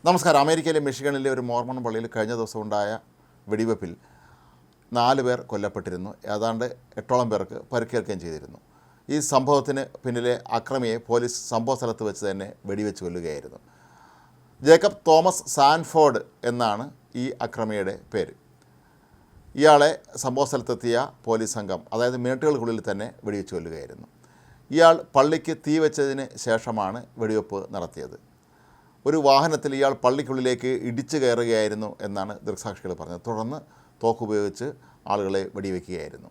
നമസ്കാരം. അമേരിക്കയിലെ മിഷിഗണിലെ ഒരു മോർമൺ പള്ളിയിൽ കഴിഞ്ഞ ദിവസം ഉണ്ടായ വെടിവെപ്പിൽ 4 പേർ കൊല്ലപ്പെട്ടിരുന്നു. ഏതാണ്ട് 8ഓളം പേർക്ക് പരിക്കേൽക്കുകയും ചെയ്തിരുന്നു. ഈ സംഭവത്തിന് പിന്നിലെ അക്രമിയെ പോലീസ് സംഭവ സ്ഥലത്ത് വെച്ച് തന്നെ വെടിവെച്ച് കൊല്ലുകയായിരുന്നു. ജേക്കബ് തോമസ് സാൻഫോർഡ് എന്നാണ് ഈ അക്രമിയുടെ പേര്. ഇയാളെ സംഭവ സ്ഥലത്തെത്തിയ പോലീസ് സംഘം അതായത് മിനിറ്റുകൾക്കുള്ളിൽ തന്നെ വെടിവെച്ച് കൊല്ലുകയായിരുന്നു. ഇയാൾ പള്ളിക്ക് തീ വെച്ചതിന് ശേഷമാണ് വെടിവെപ്പ് നടത്തിയത്. ഒരു വാഹനത്തിൽ ഇയാൾ പള്ളിക്കുള്ളിലേക്ക് ഇടിച്ചു കയറുകയായിരുന്നു എന്നാണ് ദൃക്സാക്ഷികൾ പറഞ്ഞത്. തുടർന്ന് തോക്കുപയോഗിച്ച് ആളുകളെ വെടിവെക്കുകയായിരുന്നു.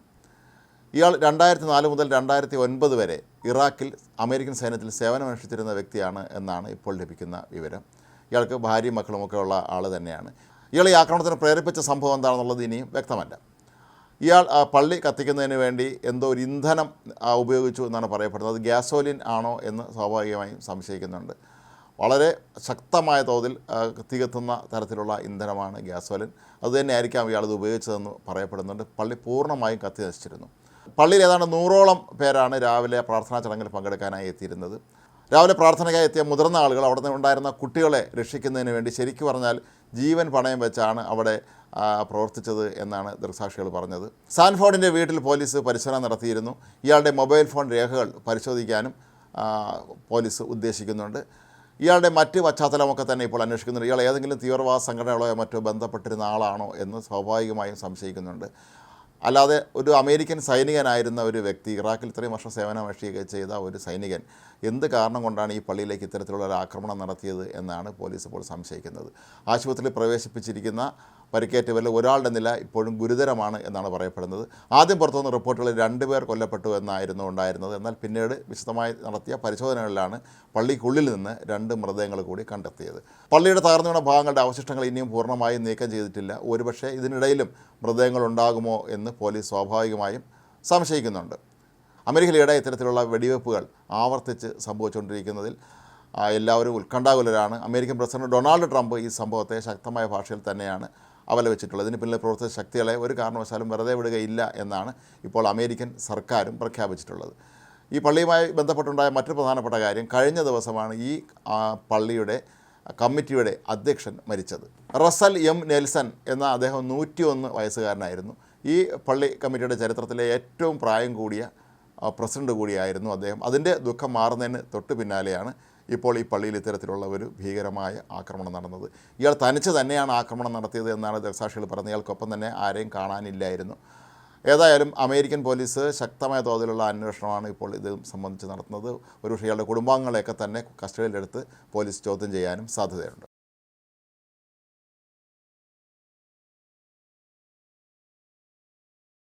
ഇയാൾ 2004 മുതൽ 2009 വരെ ഇറാഖിൽ അമേരിക്കൻ സൈന്യത്തിൽ സേവനമനുഷ്ഠിച്ചിരുന്ന വ്യക്തിയാണ് എന്നാണ് ഇപ്പോൾ ലഭിക്കുന്ന വിവരം. ഇയാൾക്ക് ഭാര്യയും മക്കളുമൊക്കെ ഉള്ള ആൾ തന്നെയാണ്. ഇയാൾ ഈ ആക്രമണത്തിന് പ്രേരിപ്പിച്ച സംഭവം എന്താണെന്നുള്ളത് ഇനിയും വ്യക്തമല്ല. ഇയാൾ പള്ളി കത്തിക്കുന്നതിന് വേണ്ടി എന്തോ ഒരു ഇന്ധനം ഉപയോഗിച്ചു എന്നാണ് പറയപ്പെടുന്നത്. അത് ഗ്യാസോലിൻ ആണോ എന്ന് സ്വാഭാവികമായും സംശയിക്കുന്നുണ്ട്. വളരെ ശക്തമായ തോതിൽ കത്തികത്തുന്ന തരത്തിലുള്ള ഇന്ധനമാണ് ഗ്യാസോലിൻ. അതുതന്നെ ആയിരിക്കാം ഇയാളത് ഉപയോഗിച്ചതെന്ന് പറയപ്പെടുന്നുണ്ട്. പള്ളി പൂർണ്ണമായും കത്തി നശിച്ചിരുന്നു. പള്ളിയിൽ ഏതാണ്ട് 100ഓളം പേരാണ് രാവിലെ പ്രാർത്ഥനാ ചടങ്ങിൽ പങ്കെടുക്കാനായി എത്തിയിരുന്നത്. രാവിലെ പ്രാർത്ഥനയ്ക്കായി എത്തിയ മുതിർന്ന ആളുകൾ അവിടെ നിന്ന് ഉണ്ടായിരുന്ന കുട്ടികളെ രക്ഷിക്കുന്നതിന് വേണ്ടി ശരിക്കു പറഞ്ഞാൽ ജീവൻ പണയം വെച്ചാണ് അവിടെ പ്രവർത്തിച്ചത് എന്നാണ് ദൃക്സാക്ഷികൾ പറഞ്ഞത്. സാൻഫോർഡിൻ്റെ വീട്ടിൽ പോലീസ് പരിശോധന നടത്തിയിരുന്നു. ഇയാളുടെ മൊബൈൽ ഫോൺ രേഖകൾ പരിശോധിക്കാനും പോലീസ് ഉദ്ദേശിക്കുന്നുണ്ട്. ഇയാളുടെ മറ്റ് പശ്ചാത്തലമൊക്കെ തന്നെ ഇപ്പോൾ അന്വേഷിക്കുന്നുണ്ട്. ഇയാൾ ഏതെങ്കിലും തീവ്രവാദ സംഘടനകളോ മറ്റോ ബന്ധപ്പെട്ടിരുന്ന ആളാണോ എന്ന് സ്വാഭാവികമായും സംശയിക്കുന്നുണ്ട്. അല്ലാതെ ഒരു അമേരിക്കൻ സൈനികനായിരുന്ന ഒരു വ്യക്തി, ഇറാഖിൽ ഇത്രയും വർഷം സേവനമനുഷ്ഠിക്കുകയും ചെയ്ത ഒരു സൈനികൻ എന്ത് കാരണം കൊണ്ടാണ് ഈ പള്ളിയിലേക്ക് ഇത്തരത്തിലുള്ള ഒരു ആക്രമണം നടത്തിയത് എന്നാണ് പോലീസ് ഇപ്പോൾ സംശയിക്കുന്നത്. ആശുപത്രിയിൽ പ്രവേശിപ്പിച്ചിരിക്കുന്ന പരിക്കേറ്റവരിൽ ഒരാളുടെ നില ഇപ്പോഴും ഗുരുതരമാണ് എന്നാണ് പറയപ്പെടുന്നത്. ആദ്യം പുറത്തുവന്ന റിപ്പോർട്ടുകളിൽ 2 പേർ കൊല്ലപ്പെട്ടു എന്നായിരുന്നു ഉണ്ടായിരുന്നത്. എന്നാൽ പിന്നീട് വിശദമായി നടത്തിയ പരിശോധനകളിലാണ് പള്ളിക്കുള്ളിൽ നിന്ന് 2 മൃതദേഹങ്ങൾ കൂടി കണ്ടെത്തിയത്. പള്ളിയുടെ തകർന്നു വീണ ഭാഗങ്ങളുടെ അവശിഷ്ടങ്ങൾ ഇനിയും പൂർണ്ണമായും നീക്കം ചെയ്തിട്ടില്ല. ഒരുപക്ഷെ ഇതിനിടയിലും മൃതദേഹങ്ങൾ ഉണ്ടാകുമോ എന്ന് പോലീസ് സ്വാഭാവികമായും സംശയിക്കുന്നുണ്ട്. അമേരിക്കയിലെ ഇത്തരത്തിലുള്ള വെടിവെപ്പുകൾ ആവർത്തിച്ച് സംഭവിച്ചുകൊണ്ടിരിക്കുന്നതിൽ എല്ലാവരും ഉത്കണ്ഠാകുലരാണ്. അമേരിക്കൻ പ്രസിഡന്റ് ഡൊണാൾഡ് ട്രംപ് ഈ സംഭവത്തെ ശക്തമായ ഭാഷയിൽ തന്നെയാണ് അപലപിച്ചിട്ടുള്ളത്. ഇതിന് പിന്നിൽ പ്രവർത്തിച്ച ശക്തികളെ ഒരു കാരണവശാലും വെറുതെ വിടുകയില്ല എന്നാണ് ഇപ്പോൾ അമേരിക്കൻ സർക്കാരും പ്രഖ്യാപിച്ചിട്ടുള്ളത്. ഈ പള്ളിയുമായി ബന്ധപ്പെട്ടുണ്ടായ മറ്റൊരു പ്രധാനപ്പെട്ട കാര്യം, കഴിഞ്ഞ ദിവസമാണ് ഈ പള്ളിയുടെ കമ്മിറ്റിയുടെ അധ്യക്ഷൻ മരിച്ചത്. റസൽ എം നെൽസൺ എന്ന അദ്ദേഹം 101 വയസ്സുകാരനായിരുന്നു. ഈ പള്ളി കമ്മിറ്റിയുടെ ചരിത്രത്തിലെ ഏറ്റവും പ്രായം കൂടിയ പ്രസിഡന്റ് കൂടിയായിരുന്നു അദ്ദേഹം. അതിൻ്റെ ദുഃഖം മാറുന്നതിന് തൊട്ട് പിന്നാലെയാണ് ഇപ്പോൾ ഈ പള്ളിയിൽ ഇത്തരത്തിലുള്ള ഒരു ഭീകരമായ ആക്രമണം നടന്നത്. ഇയാൾ തനിച്ച് തന്നെയാണ് ആക്രമണം നടത്തിയത് എന്നാണ് ദൃക്സാക്ഷികൾ പറഞ്ഞത്. ഇയാൾക്കൊപ്പം തന്നെ ആരെയും കാണാനില്ലായിരുന്നു. ഏതായാലും അമേരിക്കൻ പോലീസ് ശക്തമായ തോതിലുള്ള അന്വേഷണമാണ് ഇപ്പോൾ ഇത് സംബന്ധിച്ച് നടത്തുന്നത്. ഒരുപക്ഷേ ഇയാളുടെ കുടുംബാംഗങ്ങളെയൊക്കെ തന്നെ കസ്റ്റഡിയിലെടുത്ത് പോലീസ് ചോദ്യം ചെയ്യാനും സാധ്യതയുണ്ട്.